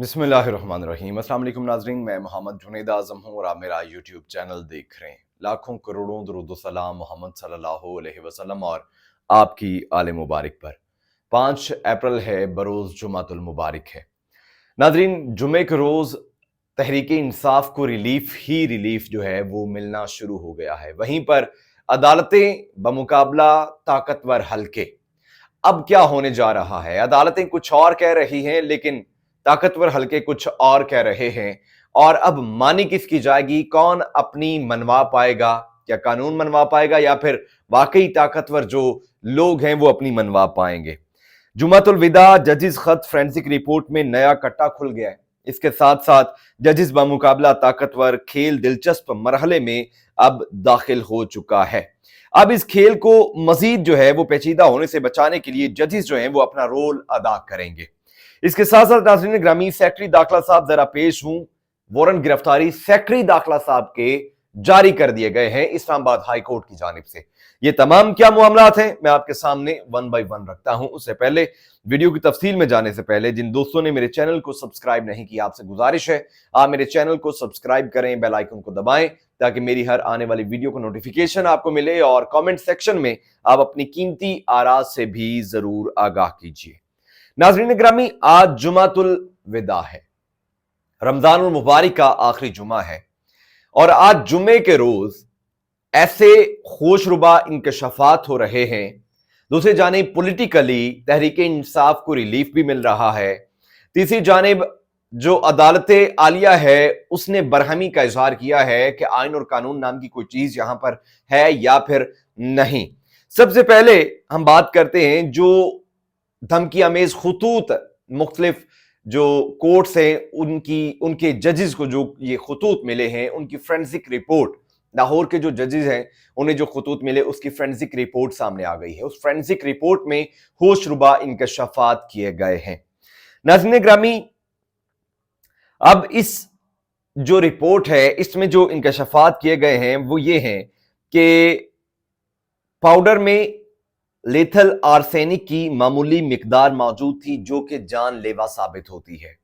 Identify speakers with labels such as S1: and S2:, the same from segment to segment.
S1: बिस्मिल्लाहिर्रहमानिर्रहीम। अस्सलाम वालेकुम नाज़रीन, मैं मोहम्मद जुनैद आज़म हूँ और आप मेरा यूट्यूब चैनल देख रहे हैं। लाखों करोड़ों दुरूद सलाम मोहम्मद सल्लल्लाहु अलैहि वसल्लम और आपकी आले मुबारक पर। 5 अप्रैल है, बरोज़ जुमातुल मुबारक है। नाज़रीन, जुमे के रोज़ तहरीक इंसाफ को रिलीफ जो है वो मिलना शुरू हो गया है। वहीं पर अदालतें बमुकाबला ताकतवर हल्के। अब क्या होने जा रहा है? अदालतें कुछ और कह रही हैं, लेकिन ताकतवर हल्के कुछ और कह रहे हैं। और अब मानी किसकी जाएगी? कौन अपनी मनवा पाएगा? क्या कानून मनवा पाएगा या फिर वाकई ताकतवर जो लोग हैं वो अपनी मनवा पाएंगे? जुमातुल विदा जजिस खत फोरेंसिक रिपोर्ट में नया कट्टा खुल गया है। इसके साथ साथ जजिस बामुकाबला ताकतवर खेल दिलचस्प मरहले में अब दाखिल हो चुका है। अब इस खेल को मजीद जो है वो पेचीदा होने से बचाने के लिए जजिस जो हैं वो अपना रोल अदा करेंगे। इसके साथ साथ नाज़रीन ग्रामी, सेक्रेटरी दाखिला साहब जरा पेश हूं। वारंट गिरफ्तारी सेक्रेटरी दाखिला साहब के जारी कर दिए गए हैं इस्लामाबाद हाई कोर्ट की जानिब से। ये तमाम क्या मामलात हैं, मैं आपके सामने वन बाय वन रखता हूं। उससे पहले वीडियो की तफसील में जाने से पहले जिन दोस्तों ने मेरे चैनल को सब्सक्राइब नहीं किया, आपसे गुजारिश है आप मेरे चैनल को सब्सक्राइब करें, बेल आइकन को दबाएं ताकि मेरी हर आने वाली वीडियो को नोटिफिकेशन आपको मिले। और कमेंट सेक्शन में आप अपनी कीमती आराज से भी जरूर आगाह कीजिए। नाज़रीन ग्रामी, आज जुमातुल विदा है, रमजानुल मुबारक का आखिरी जुमा है और आज जुमे के रोज ऐसे खुशरुबा इंकशाफात हो रहे हैं। दूसरी जानिब पॉलिटिकली तहरीक इंसाफ को रिलीफ भी मिल रहा है। तीसरी जानिब जो अदालत आलिया है उसने बरहमी का इजहार किया है कि आइन और कानून नाम की कोई चीज यहां पर है या फिर नहीं। सबसे पहले हम बात करते हैं जो धमकी अमेज खुतूत मुख्तलिफ जो कोर्ट्स हैं उनके जजेस को जो ये खुतूत मिले हैं, उनकी फोरेंसिक रिपोर्ट, लाहौर के जो जजेस हैं उन्हें जो खुतूत मिले उसकी फोरेंसिक रिपोर्ट सामने आ गई है। उस फोरेंसिक रिपोर्ट में होशरुबा इंकशाफात किए गए हैं। नाज़रीन ग्रामी, अब इस जो रिपोर्ट है इसमें जो इंकशाफात किए गए हैं वो ये हैं कि पाउडर में लेथल आर्सेनिक की मामूली मिकदार मौजूद थी जो कि जानलेवा साबित होती है।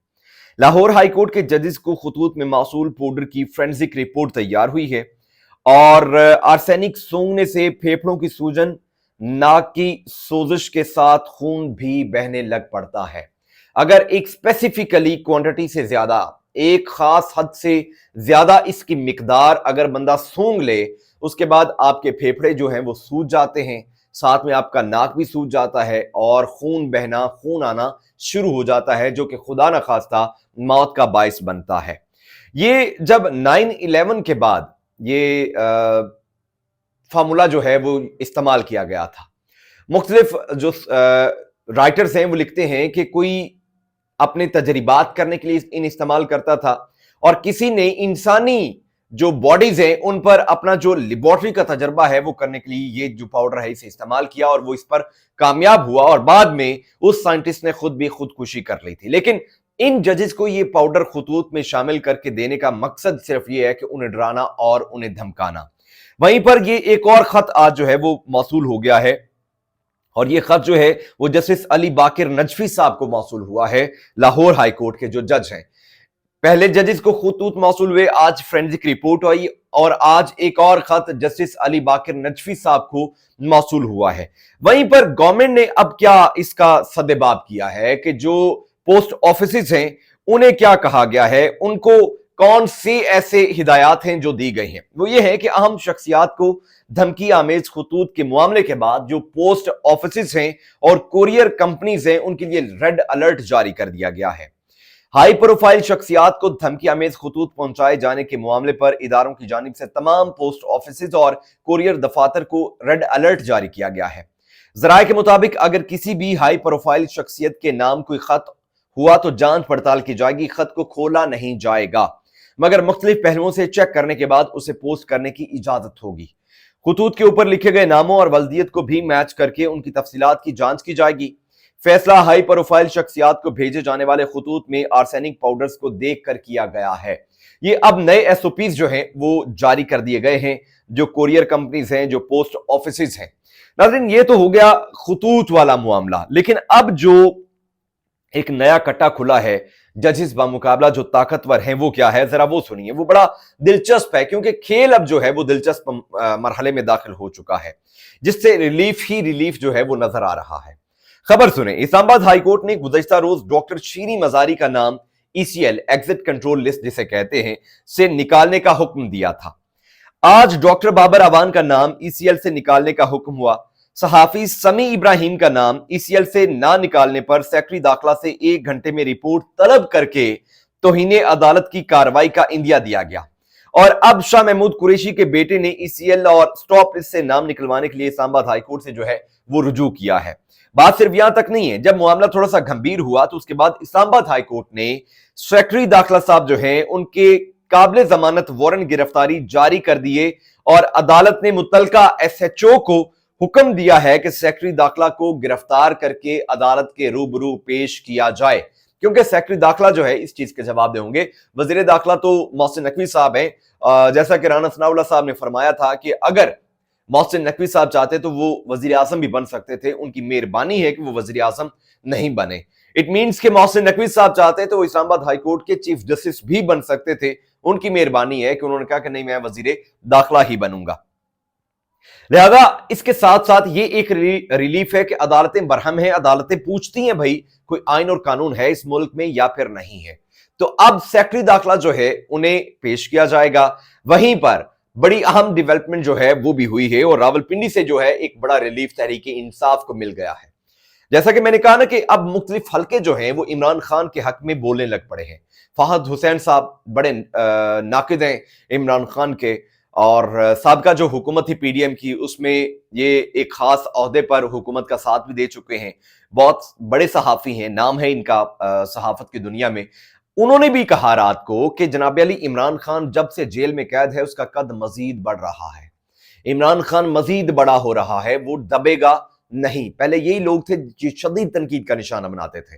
S1: लाहौर हाई कोर्ट के जजेस को खुतूत में मौसूल पाउडर की फोरेंसिक रिपोर्ट तैयार हुई है और आर्सेनिक सूंघने से फेफड़ों की सूजन, नाक की सोजिश के साथ खून भी बहने लग पड़ता है। अगर एक स्पेसिफिकली क्वांटिटी से ज्यादा, एक खास हद से ज्यादा इसकी मिकदार अगर बंदा सूंघ ले, उसके बाद आपके फेफड़े जो हैं वो सूज जाते हैं, साथ में आपका नाक भी सूज जाता है और खून बहना, खून आना शुरू हो जाता है, जो कि खुदा न खास्ता मौत का बायस बनता है। ये जब 9/11 के बाद ये फार्मूला जो है वो इस्तेमाल किया गया था। मुख्तलिफ जो राइटर्स हैं वो लिखते हैं कि कोई अपने तजरीबात करने के लिए इन इस्तेमाल करता था और किसी ने इंसानी जो बॉडीज हैं उन पर अपना जो लेबोरेटरी का तजर्बा है वो करने के लिए ये जो पाउडर है इसे इस्तेमाल किया और वो इस पर कामयाब हुआ और बाद में उस साइंटिस्ट ने खुद भी खुदकुशी कर ली थी। लेकिन इन जजेस को ये पाउडर खुतूत में शामिल करके देने का मकसद सिर्फ ये है कि उन्हें डराना और उन्हें धमकाना। वहीं पर ये एक और खत आज जो है वो मौसूल हो गया है और ये खत जो है वो जस्टिस अली बाकिर नजफी साहब को मौसूल हुआ है, लाहौर हाई कोर्ट के जो जज हैं। पहले जजेस को खुतूत मौसूल हुए, आज फोरेंसिक रिपोर्ट आई और आज एक और खत जस्टिस अली बाकिर नजफी साहब को मौसूल हुआ है। वहीं पर गवर्नमेंट ने अब क्या इसका सदेबाब किया है कि जो पोस्ट ऑफिस हैं उन्हें क्या कहा गया है, उनको कौन सी ऐसे हिदायत हैं जो दी गई हैं। वो ये है कि अहम शख्सियात को धमकी आमेज खुतूत के मामले के बाद जो पोस्ट ऑफिस हैं और कोरियर कंपनीज हैं उनके लिए रेड अलर्ट जारी कर दिया गया है। हाई प्रोफाइल शख्सियात को धमकी आमेज खुतूत पहुंचाए जाने के मामले पर इदारों की जानिब से तमाम पोस्ट ऑफिस और कोरियर दफातर को रेड अलर्ट जारी किया गया है। जराये के मुताबिक अगर किसी भी हाई प्रोफाइल शख्सियत के नाम कोई खत हुआ तो जांच पड़ताल की जाएगी, खत को खोला नहीं जाएगा मगर मुख्तलिफ पहलुओं से चेक करने के बाद उसे पोस्ट करने की इजाजत होगी। खुतूत के ऊपर लिखे गए नामों और वल्दियत को भी मैच करके उनकी तफसीलात की जांच की जाएगी। फैसला हाई प्रोफाइल शख्सियात को भेजे जाने वाले खुतूत में आर्सेनिक पाउडर्स को देख कर किया गया है। ये अब नए एसओपीज जो हैं वो जारी कर दिए गए हैं, जो कोरियर कंपनीज हैं, जो पोस्ट ऑफिस हैं। नाज़रीन, ये तो हो गया खुतूत वाला मामला, लेकिन अब जो एक नया कट्टा खुला है जजेस बामुकाबला जो ताकतवर हैं वो क्या है, जरा वो सुनिए। वो बड़ा दिलचस्प है क्योंकि खेल अब जो है वो दिलचस्प मरहले में दाखिल हो चुका है, जिससे रिलीफ ही रिलीफ जो है वो नजर आ रहा है। खबर सुने। इस्लामाबाद हाईकोर्ट ने गुज़श्ता रोज डॉक्टर शीरी मजारी का नाम ECL एग्जिट कंट्रोल लिस्ट जिसे कहते हैं से निकालने का हुक्म दिया था। आज डॉक्टर बाबर अवान का नाम ECL से निकालने का हुक्म हुआ। सहाफी समी इब्राहिम का नाम ECL से ना निकालने पर सेक्रेटरी दाखिला से 1 घंटे में रिपोर्ट तलब करके तौहीने अदालत की कार्रवाई का इंदिया दिया गया। और अब शाह महमूद कुरैशी के बेटे ने ECL और स्टॉप लिस्ट से नाम निकलवाने के लिए इस्लामाबाद हाईकोर्ट से जो है वो रुजू किया है। बात सिर्फ यहां तक नहीं है, जब मामला थोड़ा सा गंभीर हुआ तो उसके बाद इस्लामाबाद हाईकोर्ट ने सेक्रेटरी दाखिला साहब जो है उनके काबिल जमानत वारंट गिरफ्तारी जारी कर दिए और अदालत ने मुतलका SHO को हुक्म दिया है कि सेक्रेटरी दाखिला को गिरफ्तार करके अदालत के रूबरू पेश किया जाए, क्योंकि सेक्रेटरी दाखिला जो है इस चीज के जवाब होंगे। वजीर दाखिला तो मोहसिन नकवी साहब हैं। जैसा कि राना सनाउल्लाह साहब ने फरमाया था कि अगर मोहसिन नकवी साहब चाहते तो वो वजीर आजम भी बन सकते थे, उनकी मेहरबानी है कि वो वजीर आजम नहीं बने। इट मीन्स कि मोहसिन नकवी साहब चाहते तो वो इस्लामाबाद हाईकोर्ट के चीफ जस्टिस भी बन सकते थे, उनकी मेहरबानी है कि उन्होंने कहा कि नहीं, मैं वजीर दाखिला ही बनूंगा। लिहाजा इसके साथ साथ ये एक रिलीफ है कि अदालतें बरहम हैं, अदालतें पूछती हैं भाई कोई आइन और कानून है इस मुल्क में या फिर नहीं है। तो अब सेक्रेटरी दाखिला जो है उन्हें पेश किया जाएगा। वहीं पर बड़ी अहम डेवलपमेंट जो है वो भी हुई है और रावलपिंडी से जो है एक बड़ा रिलीफ तहरीक इंसाफ को मिल गया है। जैसा कि मैंने कहा ना कि अब मुख्तलिफ हल्के जो हैं वो इमरान खान के हक में बोलने लग पड़े हैं। फहद हुसैन साहब बड़े नाकिद हैं इमरान खान के, और साबका जो हुकूमत थी PDM की उसमें ये एक खास ओहदे पर हुकूमत का साथ भी दे चुके हैं। बहुत बड़े सहाफ़ी हैं, नाम है इनका सहाफत की दुनिया में। उन्होंने भी कहा रात को कि जनाब अली इमरान खान जब से जेल में कैद है उसका कद मजीद बढ़ रहा है, इमरान खान मजीद बड़ा हो रहा है, वो दबेगा नहीं। पहले यही लोग थे जो शदीद तनकीद का निशाना बनाते थे।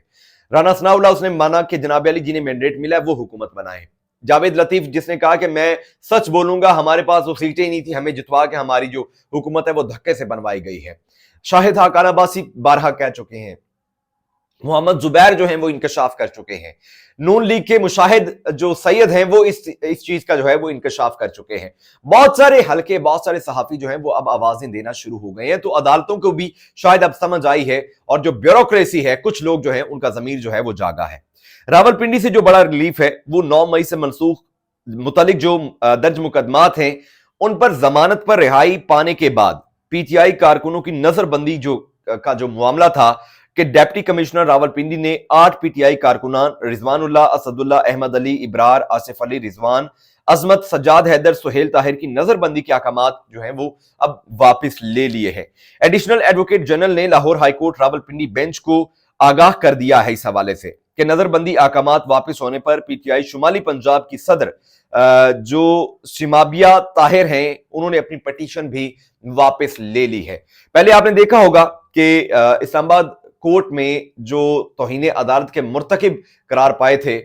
S1: राना सनाउल्लाह उसने माना कि जनाब अली जिन्हें मैंडेट मिला है वो हुकूमत बनाए। जावेद लतीफ जिसने कहा कि मैं सच बोलूंगा, हमारे पास वो सीटें ही नहीं थी, हमें जितवा के हमारी जो हुकूमत है वो धक्के से बनवाई गई है। शाहिद हाकान अब्बासी बारहा कह चुके हैं, मोहम्मद जुबैर जो हैं वो इंकशाफ कर चुके हैं, नून लीग के मुशाहिद जो सैयद हैं वो इस चीज का जो है वो इंकशाफ कर चुके हैं। बहुत सारे हल्के, बहुत सारे सहाफी जो हैं वो अब आवाजें देना शुरू हो गए हैं। तो अदालतों को भी शायद अब समझ आई है और जो ब्यूरोक्रेसी है, कुछ लोग जो है उनका जमीर जो है वो जागा है। रावलपिंडी से जो बड़ा रिलीफ है वो 9 मई से मनसूख मुतलिक जो दर्ज मुकदमात हैं उन पर जमानत पर रिहाई पाने के बाद PTI कारकुनों की नजरबंदी जो मामला था कि डिप्टी कमिश्नर रावलपिंडी ने 8 PTI कारकुनान रिजवानुल्लाह, असदुल्लाह, अहमद अली, इब्रार, आसिफ अली, रिजवान, अजमत, सज्जाद हैदर, सुहेल ताहिर की नजरबंदी के अहकामात जो हैं वो अब वापस ले लिए हैं। एडिशनल एडवोकेट जनरल ने लाहौर हाईकोर्ट रावलपिंडी बेंच को आगाह कर दिया है इस हवाले से कि नजरबंदी अहकामात वापस होने पर PTI शुमाली पंजाब की सदर जो शिमाबिया ताहिर हैं उन्होंने अपनी पटिशन भी वापस ले ली है। पहले आपने देखा होगा कि इस्लामाबाद कोर्ट में जो तौहीने अदालत के मुर्तकिब करार पाए थे,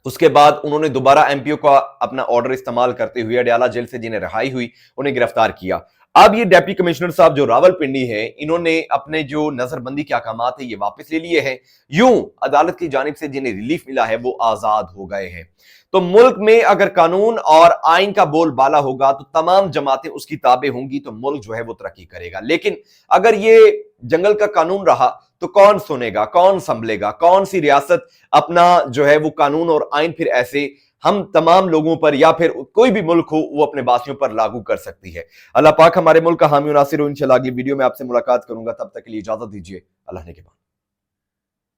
S1: उसके बाद उन्होंने दोबारा MPO का अपना ऑर्डर इस्तेमाल करते हुए अडयाला जेल से जिन्हें रिहाई हुई उन्हें गिरफ्तार किया। अब ये डिप्टी कमिश्नर साहब जो रावलपिंडी है, इन्होंने अपने जो नजरबंदी के अहकामात है ये वापस ले लिए हैं। यूं अदालत की जानिब से जिन्हें रिलीफ मिला है वो आजाद हो गए हैं। तो मुल्क में अगर कानून और आइन का बोलबाला होगा तो तमाम जमातें उसकी ताबे होंगी तो मुल्क जो है वो तरक्की करेगा। लेकिन अगर ये जंगल का कानून रहा तो कौन सुनेगा, कौन संभलेगा, कौन सी रियासत अपना जो है वो कानून और आइन फिर ऐसे हम तमाम लोगों पर या फिर कोई भी मुल्क हो वो अपने वासियों पर लागू कर सकती है। अल्लाह पाक हमारे मुल्क का हामी और नासिर हो। इंशाल्लाह अगली वीडियो में आपसे मुलाकात करूंगा, तब तक के लिए इजाजत दीजिए। अल्लाह ने के बाद।